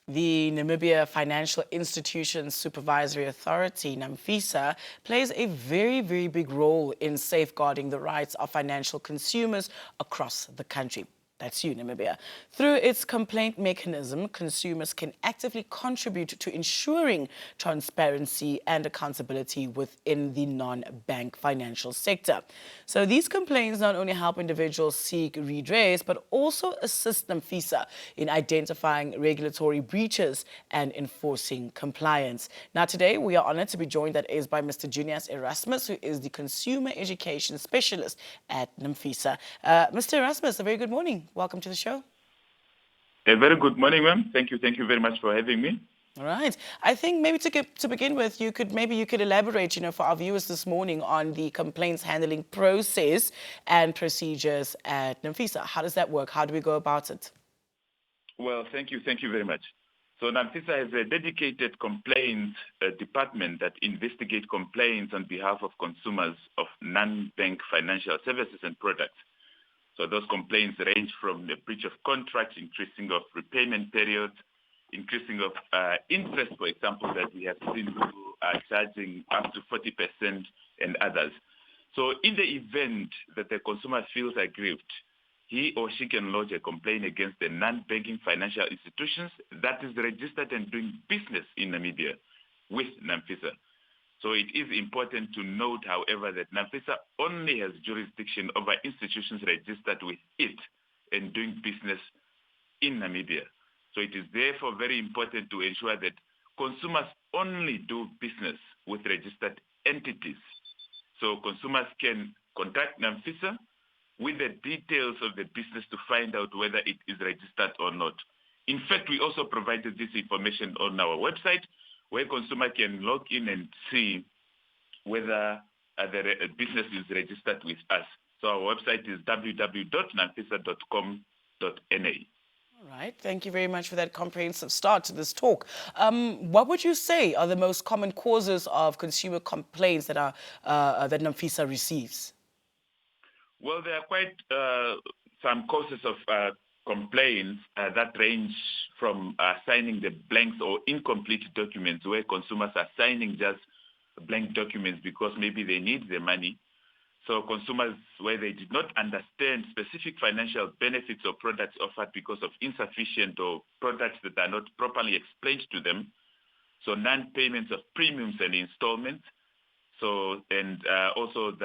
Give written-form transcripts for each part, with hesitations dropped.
The Namibia Financial Institutions Supervisory Authority, NAMFISA, plays a very big role in safeguarding the rights of financial consumers across the country. That's you, Namibia. Through its complaint mechanism, consumers can actively contribute to ensuring transparency and accountability within the non-bank financial sector. So these complaints not only help individuals seek redress, but also assist NAMFISA in identifying regulatory breaches and enforcing compliance. Now, today, we are honored to be joined, that is, by Mr. Junius Erasmus, who is the Consumer Education Specialist at NAMFISA. Mr. Erasmus, a very good morning. Welcome to the show. A very good morning, ma'am. Thank you very much for having me. All right. I think maybe to begin with, you could elaborate, for our viewers this morning on the complaints handling process and procedures at NAMFISA. How does that work? How do we go about it? Well, thank you very much. So NAMFISA has a dedicated complaints department that investigates complaints on behalf of consumers of non-bank financial services and products. So those complaints range from the breach of contract, increasing of repayment periods, increasing of interest, for example, that we have seen people charging up to 40% and others. So in the event that the consumer feels aggrieved, he or she can lodge a complaint against the non-banking financial institutions that is registered and doing business in Namibia with NAMFISA. So it is important to note, however, that NAMFISA only has jurisdiction over institutions registered with it and doing business in Namibia. So it is therefore very important to ensure that consumers only do business with registered entities. So consumers can contact NAMFISA with the details of the business to find out whether it is registered or not. In fact, we also provided this information on our website, where consumer can log in and see whether the business is registered with us. So our website is www.namfisa.com.na. All right. Thank you very much for that comprehensive start to this talk. What would you say are the most common causes of consumer complaints that that NAMFISA receives? Well, there are quite some causes of complaints that range from signing the blanks or incomplete documents, where consumers are signing just blank documents because maybe they need the money. So consumers where they did not understand specific financial benefits or products offered because of insufficient or products that are not properly explained to them. So non-payments of premiums and installments. So and also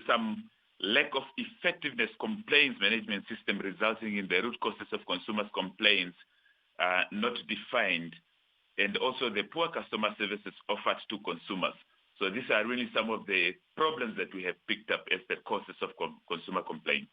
some lack of effectiveness complaints management system resulting in the root causes of consumers' complaints not defined, and also the poor customer services offered to consumers. So these are really some of the problems that we have picked up as the causes of consumer complaints.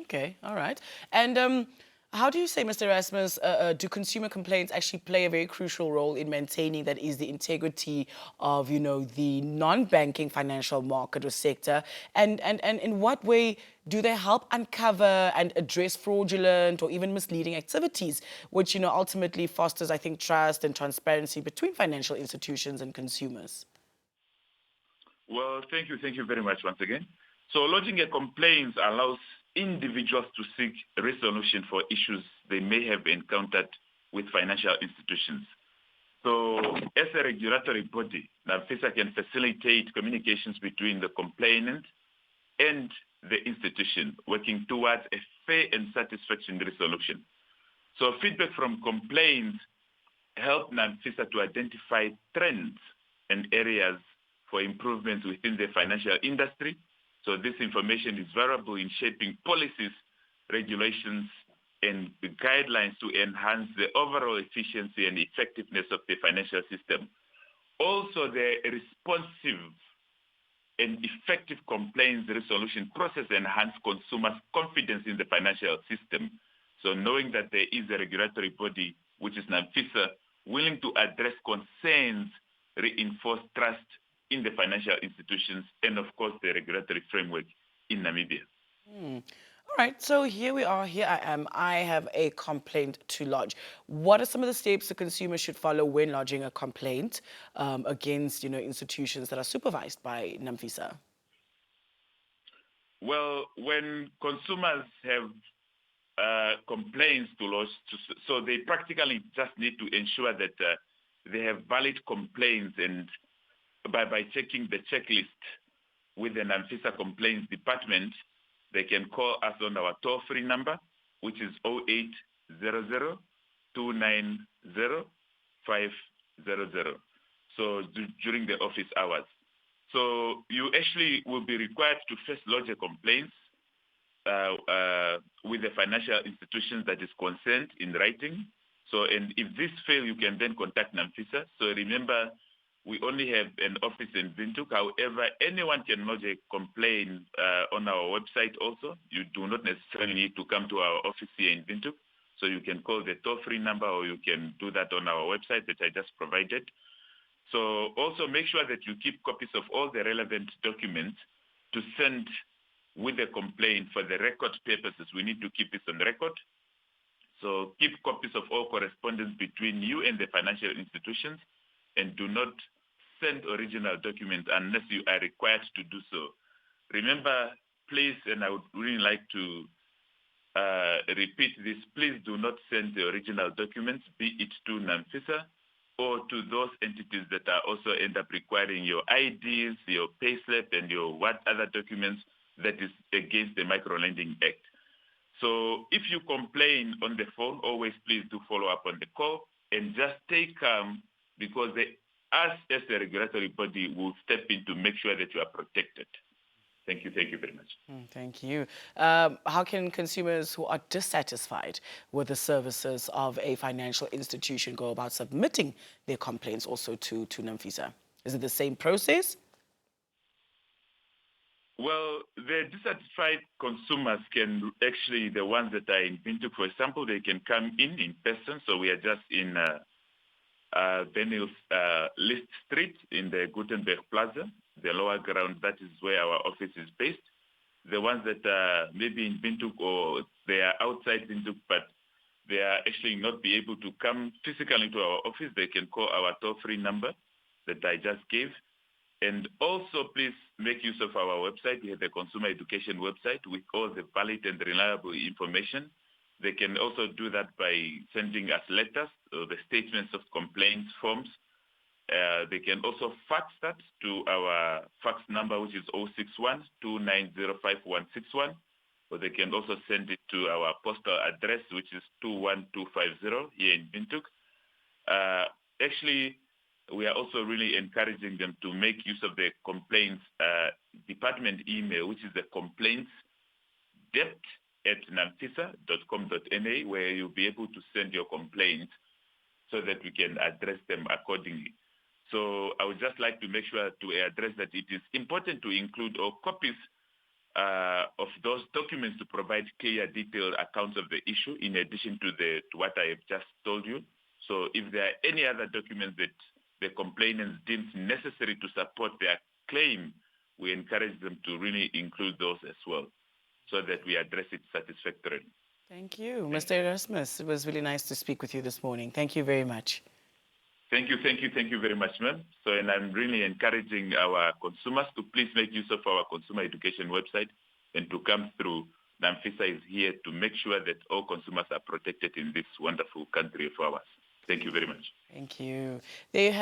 Okay, all right. And how do you say, Mr. Erasmus, do consumer complaints actually play a very crucial role in maintaining, that is, the integrity of, the non-banking financial market or sector? And in what way do they help uncover and address fraudulent or even misleading activities, which, ultimately fosters, I think, trust and transparency between financial institutions and consumers? Well, thank you very much once again. So lodging a complaint allows individuals to seek resolution for issues they may have encountered with financial institutions. So as a regulatory body, NAMFISA can facilitate communications between the complainant and the institution, working towards a fair and satisfactory resolution. So feedback from complaints help NAMFISA to identify trends and areas for improvements within the financial industry. So this information is valuable in shaping policies, regulations, and guidelines to enhance the overall efficiency and effectiveness of the financial system. Also, the responsive and effective complaints resolution process enhance consumers' confidence in the financial system. So knowing that there is a regulatory body, which is NAMFISA, willing to address concerns, reinforce trust in the financial institutions, and of course the regulatory framework in Namibia. All right, so here we are, here I am. I have a complaint to lodge. What are some of the steps the consumer should follow when lodging a complaint against, institutions that are supervised by NAMFISA? Well, when consumers have complaints to lodge. So they practically just need to ensure that they have valid complaints, and by checking the checklist with the NAMFISA complaints department, they can call us on our toll-free number, which is 0800 290 500. So during the office hours. So you actually will be required to first lodge a complaint with the financial institutions that is concerned in writing. So, and if this fails, you can then contact NAMFISA. So remember, we only have an office in Windhoek. However, anyone can lodge a complaint on our website also. You do not necessarily need to come to our office here in Windhoek. So you can call the toll-free number, or you can do that on our website that I just provided. So also make sure that you keep copies of all the relevant documents to send with the complaint for the record purposes. We need to keep this on record. So keep copies of all correspondence between you and the financial institutions, and do not send original documents unless you are required to do so. Remember, please, and I would really like to repeat this, please do not send the original documents, be it to NAMFISA or to those entities that are also end up requiring your IDs, your payslip, and your what other documents that is against the Microlending Act. So if you complain on the phone, always please do follow up on the call, and just stay calm, because us as a regulatory body will step in to make sure that you are protected. Thank you very much. Thank you. How can consumers who are dissatisfied with the services of a financial institution go about submitting their complaints also to NAMFISA? Is it the same process? Well, the dissatisfied consumers can actually, the ones that are in Windhoek, for example, they can come in person. So we are just in Benil's List Street in the Gutenberg Plaza, the lower ground. That is where our office is based. The ones that are maybe in Windhoek, or they are outside Windhoek, but they are actually not be able to come physically to our office, they can call our toll-free number that I just gave. And also, please make use of our website. We have the consumer education website with all the valid and reliable information. They can also do that by sending us letters, or the statements of complaints forms. They can also fax that to our fax number, which is 061 2905161. Or they can also send it to our postal address, which is 21250 here in Windhoek. Actually, we are also really encouraging them to make use of the complaints department email, which is the complaints dept@namfisa.com.na, where you'll be able to send your complaints so that we can address them accordingly. So I would just like to make sure to address that it is important to include all copies of those documents to provide clear, detailed accounts of the issue, in addition to what I have just told you. So if there are any other documents that the complainants deems necessary to support their claim, we encourage them to really include those as well, so that we address it satisfactorily. Thank you. Mr. Erasmus, it was really nice to speak with you this morning. Thank you very much. Thank you very much, ma'am. So, and I'm really encouraging our consumers to please make use of our consumer education website and to come through. NAMFISA is here to make sure that all consumers are protected in this wonderful country of ours. Thank you very much. Thank you. There you have